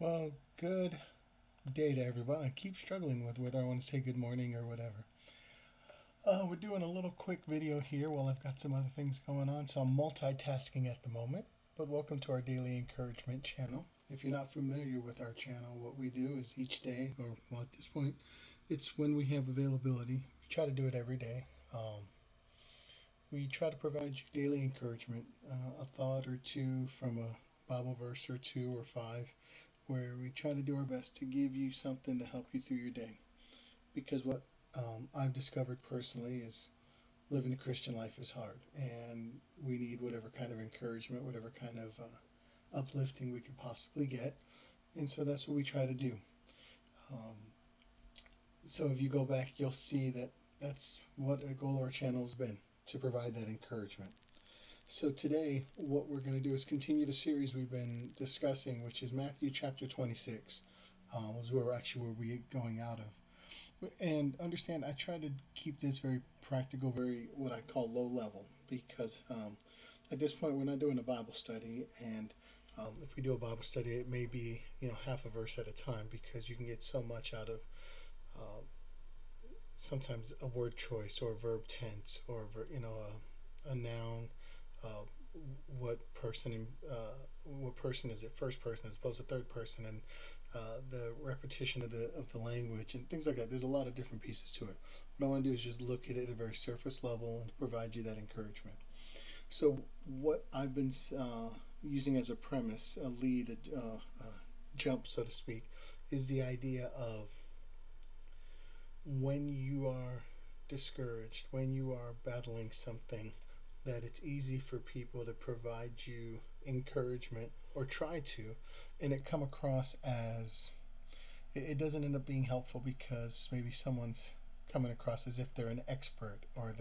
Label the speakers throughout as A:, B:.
A: Well, good day to everybody. I keep struggling with whether I want to say good morning or whatever. We're doing a little quick video here while I've got some other things going on, so I'm multitasking at the moment. But welcome to our daily encouragement channel. If you're not familiar with our channel, what we do is each day, or well, at this point, it's when we have availability. We try to do it every day. We try to provide you daily encouragement, a thought or two from a Bible verse or two or five, where we try to do our best to give you something to help you through your day. Because what I've discovered personally is living a Christian life is hard, and we need whatever kind of encouragement, whatever kind of uplifting we could possibly get. And so that's what we try to do. Um, so if you go back, you'll see that that's what a goal of our channel has been, to provide that encouragement. So today, what we're going to do is continue the series we've been discussing, which is Matthew chapter 26. Is where we're going out of. And understand, I try to keep this very practical, very what I call low level, because at this point we're not doing a Bible study, and if we do a Bible study, it may be half a verse at a time, because you can get so much out of uh, sometimes a word choice or a verb tense or a noun. Uh, what person what person is it, first person as opposed to third person, and the repetition of the language and things like that. There's a lot of different pieces to it. What I want to do is just look at it at a very surface level and provide you that encouragement. So what I've been using as a premise, a lead, a jump, so to speak, is the idea of when you are discouraged, when you are battling something, that it's easy for people to provide you encouragement or try to, and it come across as it doesn't end up being helpful, because maybe someone's coming across as if they're an expert, or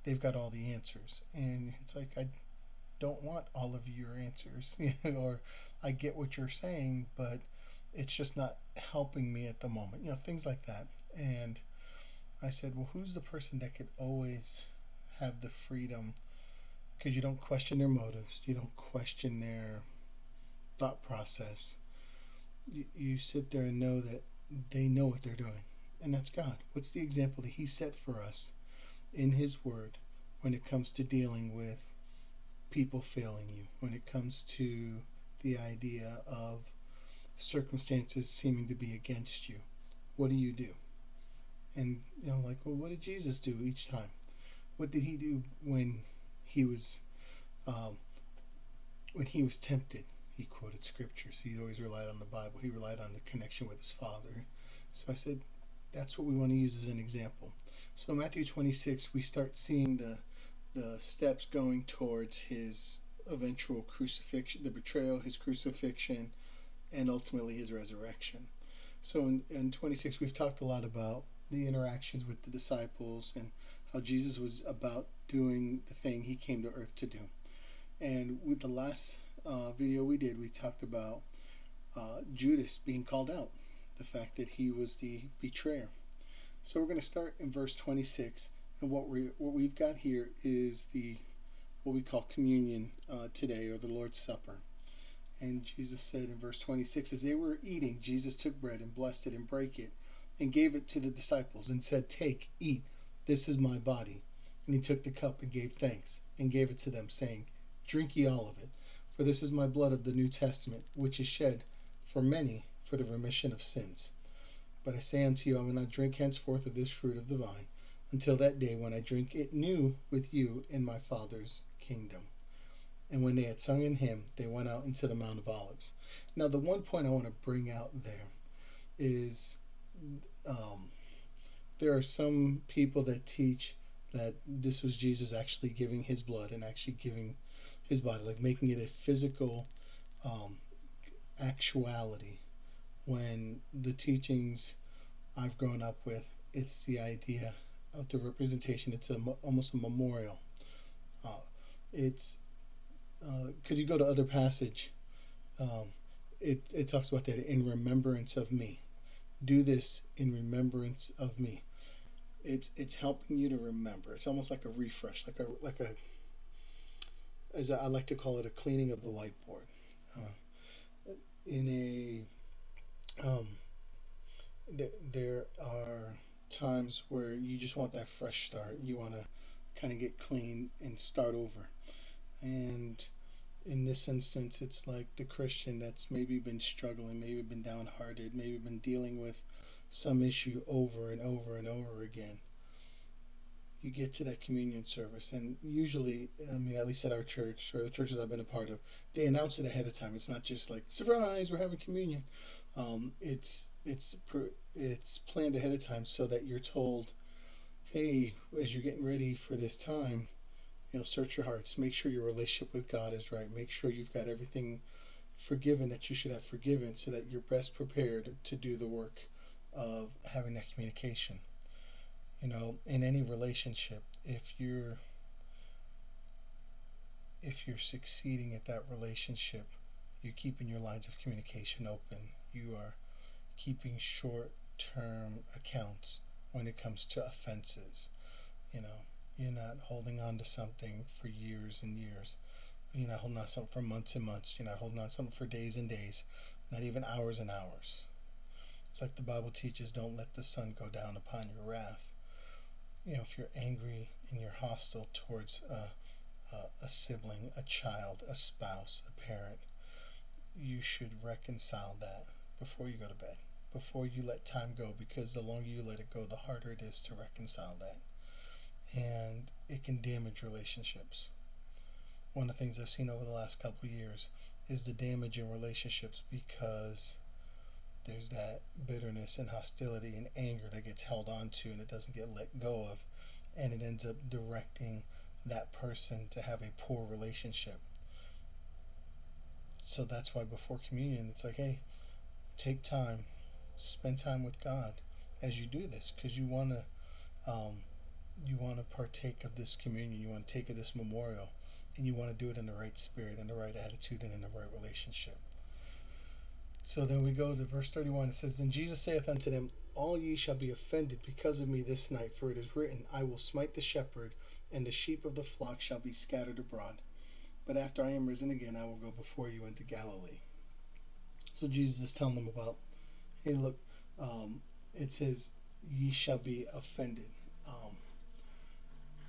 A: they've got all the answers, and it's like, I don't want all of your answers. Or I get what you're saying, but it's just not helping me at the moment, things like that. And I said, well, who's the person that could always have the freedom, because you don't question their motives, you don't question their thought process. You sit there and know that they know what they're doing, and that's God. What's the example that He set for us in His Word when it comes to dealing with people failing you, when it comes to the idea of circumstances seeming to be against you? What do you do? And like, well, what did Jesus do each time? What did He do he was um, when He was tempted? He quoted scriptures. He always relied on the Bible. He relied on the connection with His Father. So I said, that's what we want to use as an example. So in Matthew 26, we start seeing the steps going towards His eventual crucifixion, the betrayal, His crucifixion, and ultimately His resurrection. So in 26, we've talked a lot about the interactions with the disciples and how Jesus was about doing the thing He came to earth to do. And with the last video we did, we talked about Judas being called out, the fact that he was the betrayer. So we're going to start in verse 26, and what we've got here is what we call communion today, or the Lord's Supper. And Jesus said in verse 26, as they were eating, Jesus took bread and blessed it and brake it and gave it to the disciples and said, take, eat, this is my body. And He took the cup and gave thanks and gave it to them, saying, drink ye all of it, for this is my blood of the New Testament, which is shed for many for the remission of sins. But I say unto you, I will not drink henceforth of this fruit of the vine, until that day when I drink it new with you in my Father's kingdom. And when they had sung an hymn, they went out into the Mount of Olives. Now, the one point I want to bring out there is there are some people that teach that this was Jesus actually giving His blood and actually giving His body, like making it a physical actuality, when the teachings I've grown up with, it's the idea of the representation. It's almost a memorial. It's because you go to other passage, it talks about that, in remembrance of me. Do this in remembrance of me. It's helping you to remember. It's almost like a refresh, like a as I like to call it, a cleaning of the whiteboard. In Um, there are times where you just want that fresh start. You want to kind of get clean and start over. And in this instance, it's like the Christian that's maybe been struggling, maybe been downhearted, maybe been dealing with some issue over and over and over again. You get to that communion service, and usually, I mean, at least at our church or the churches I've been a part of, they announce it ahead of time. It's not just like surprise, we're having communion. It's planned ahead of time so that you're told, hey, as you're getting ready for this time, search your hearts, make sure your relationship with God is right, make sure you've got everything forgiven that you should have forgiven, so that you're best prepared to do the work of having that communication. In any relationship, if you're succeeding at that relationship, you're keeping your lines of communication open. You are keeping short-term accounts when it comes to offenses. You know, you're not holding on to something for years and years. You're not holding on to something for months and months. You're not holding on to something for days and days, not even hours and hours. It's like the Bible teaches, don't let the sun go down upon your wrath. If you're angry and you're hostile towards a sibling, a child, a spouse, a parent, you should reconcile that before you go to bed, before you let time go, because the longer you let it go, the harder it is to reconcile that. And it can damage relationships. One of the things I've seen over the last couple of years is the damage in relationships, because there's that bitterness and hostility and anger that gets held on to and it doesn't get let go of, and it ends up directing that person to have a poor relationship. So that's why before communion, it's like, hey, take time, spend time with God as you do this, because you want to partake of this communion, you want to take of this memorial, and you want to do it in the right spirit, in the right attitude, and in the right relationship. So then we go to verse 31. It says, Then Jesus saith unto them, All ye shall be offended because of me this night, for it is written, I will smite the shepherd, and the sheep of the flock shall be scattered abroad. But after I am risen again, I will go before you into Galilee. So Jesus is telling them about, hey, look, it says, ye shall be offended.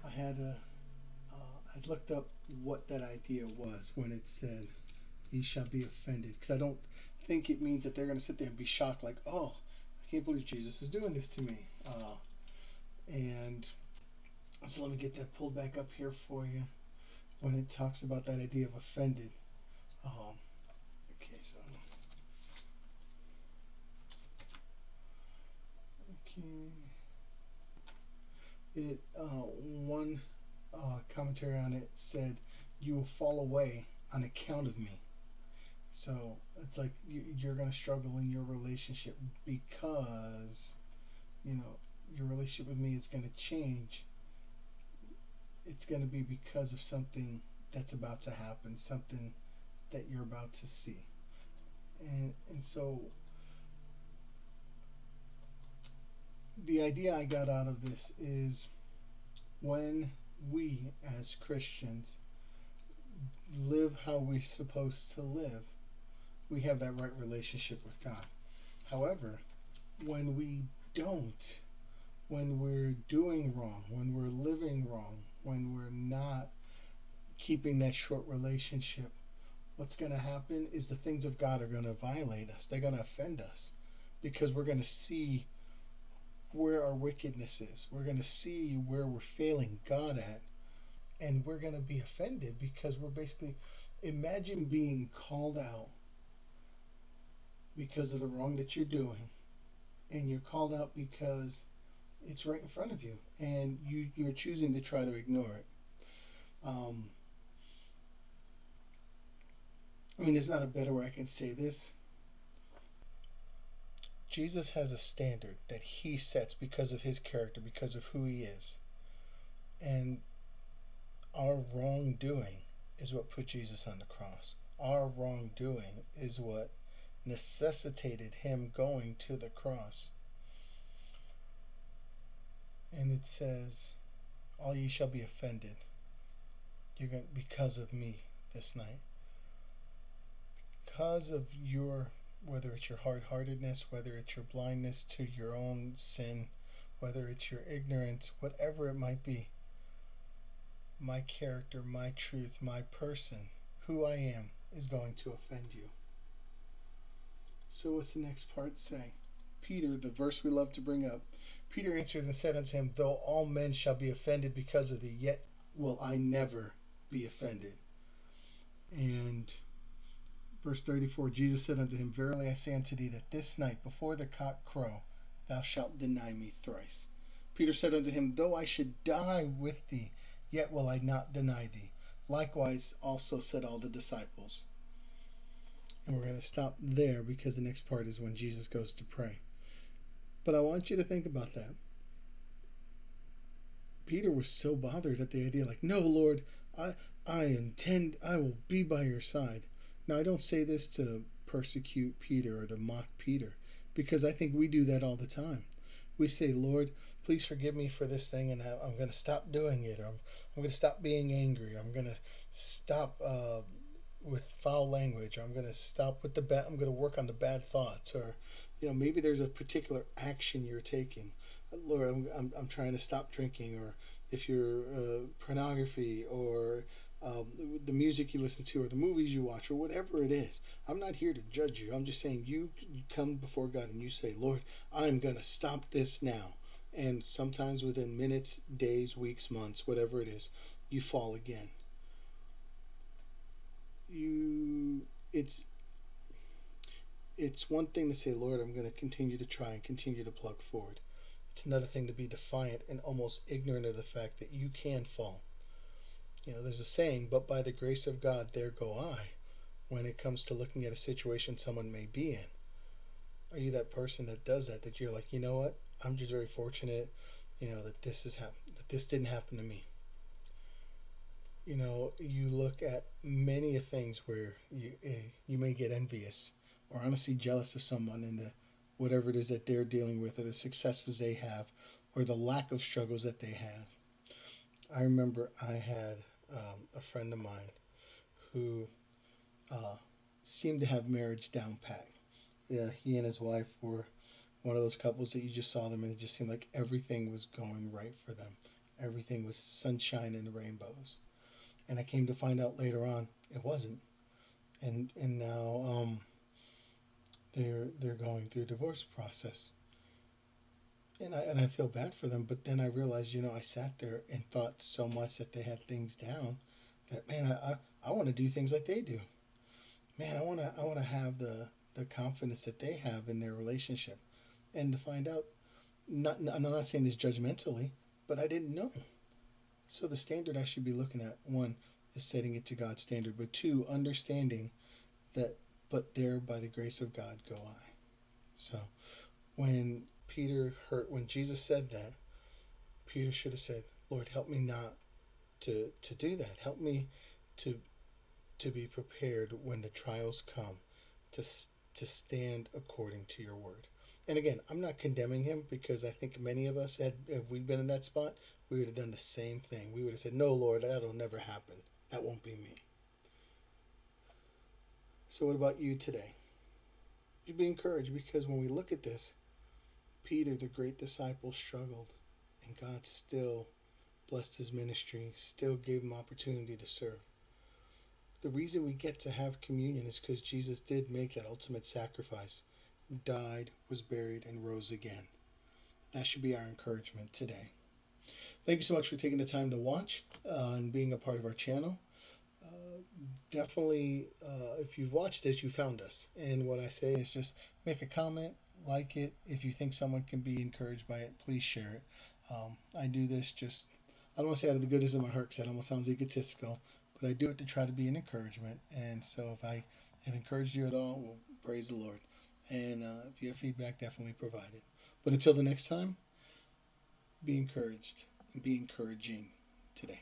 A: I had I looked up what that idea was when it said, ye shall be offended, because I don't think it means that they're going to sit there and be shocked, like, oh, I can't believe Jesus is doing this to me. And so let me get that pulled back up here for you when it talks about that idea of offended. Okay, so okay, one commentary on it said, "You will fall away on account of me." So it's like you're going to struggle in your relationship because your relationship with me is going to change. It's going to be because of something that's about to happen, something that you're about to see. And so the idea I got out of this is, when we as Christians live how we're supposed to live, we have that right relationship with God. However, when we don't, when we're doing wrong, when we're living wrong, when we're not keeping that short relationship, what's going to happen is the things of God are going to violate us. They're going to offend us, because we're going to see where our wickedness is. We're going to see where we're failing God at. And we're going to be offended because we're basically, imagine being called out because of the wrong that you're doing. And you're called out because it's right in front of you. And you're choosing to try to ignore it. There's not a better way I can say this. Jesus has a standard that he sets because of his character, because of who he is. And our wrongdoing is what put Jesus on the cross. Our wrongdoing is what necessitated him going to the cross. And it says, all ye shall be offended. Because of me this night. Because of your whether it's your hard-heartedness, whether it's your blindness to your own sin, whether it's your ignorance, whatever it might be, my character, my truth, my person, who I am, is going to offend you. So what's the next part say? Peter, the verse we love to bring up. Peter answered and said unto him, Though all men shall be offended because of thee, yet will I never be offended. And verse 34, Jesus said unto him, Verily I say unto thee, that this night before the cock crow, thou shalt deny me thrice. Peter said unto him, Though I should die with thee, yet will I not deny thee. Likewise also said all the disciples. And we're going to stop there because the next part is when Jesus goes to pray. But I want you to think about that. Peter was so bothered at the idea, like, no, Lord, I will be by your side. Now, I don't say this to persecute Peter or to mock Peter, because I think we do that all the time. We say, Lord, please forgive me for this thing, and I'm going to stop doing it. Or I'm going to stop being angry. Or I'm going to stop with foul language. Or I'm going to stop with I'm going to work on the bad thoughts. Or, maybe there's a particular action you're taking. Lord, I'm trying to stop drinking. Or if you're pornography, or the music you listen to, or the movies you watch, or whatever it is. I'm not here to judge you. I'm just saying you come before God and you say, Lord, I'm going to stop this now. And sometimes within minutes, days, weeks, months, whatever it is, you fall again. It's one thing to say, Lord, I'm going to continue to try and continue to plug forward. It's another thing to be defiant and almost ignorant of the fact that you can fall. There's a saying, but by the grace of God, there go I, when it comes to looking at a situation someone may be in. Are you that person that does that? That you're like, you know what? I'm just very fortunate, that this didn't happen to me. You look at many of things where you may get envious or honestly jealous of someone and whatever it is that they're dealing with, or the successes they have, or the lack of struggles that they have. I remember I had a friend of mine who seemed to have marriage down pat. Yeah, he and his wife were one of those couples that you just saw them and it just seemed like everything was going right for them. Everything was sunshine and rainbows. And I came to find out later on it wasn't. And now they're going through a divorce process. And I feel bad for them, but then I realized, I sat there and thought so much that they had things down that, man, I want to do things like they do. Man, I want to have the confidence that they have in their relationship. And to find out, I'm not saying this judgmentally, but I didn't know. So the standard I should be looking at, one, is setting it to God's standard, but two, understanding that, but there by the grace of God go I. So when Jesus said that, Peter should have said, Lord, help me not to do that. Help me to be prepared when the trials come, to stand according to your word. And again, I'm not condemning him, because I think many of us, if we'd been in that spot, we would have done the same thing. We would have said, no, Lord, that'll never happen. That won't be me. So what about you today? You'd be encouraged, because when we look at this, Peter, the great disciple, struggled, and God still blessed his ministry, still gave him opportunity to serve. The reason we get to have communion is because Jesus did make that ultimate sacrifice, died, was buried, and rose again. That should be our encouragement today. Thank you so much for taking the time to watch and being a part of our channel. Definitely, if you've watched this, you found us. And what I say is just make a comment, like it. If you think someone can be encouraged by it, please share it. I do this I don't want to say out of the goodness of my heart, because that almost sounds egotistical, but I do it to try to be an encouragement. And so if I have encouraged you at all, well, praise the Lord. And if you have feedback, definitely provide it. But until the next time, be encouraged and be encouraging today.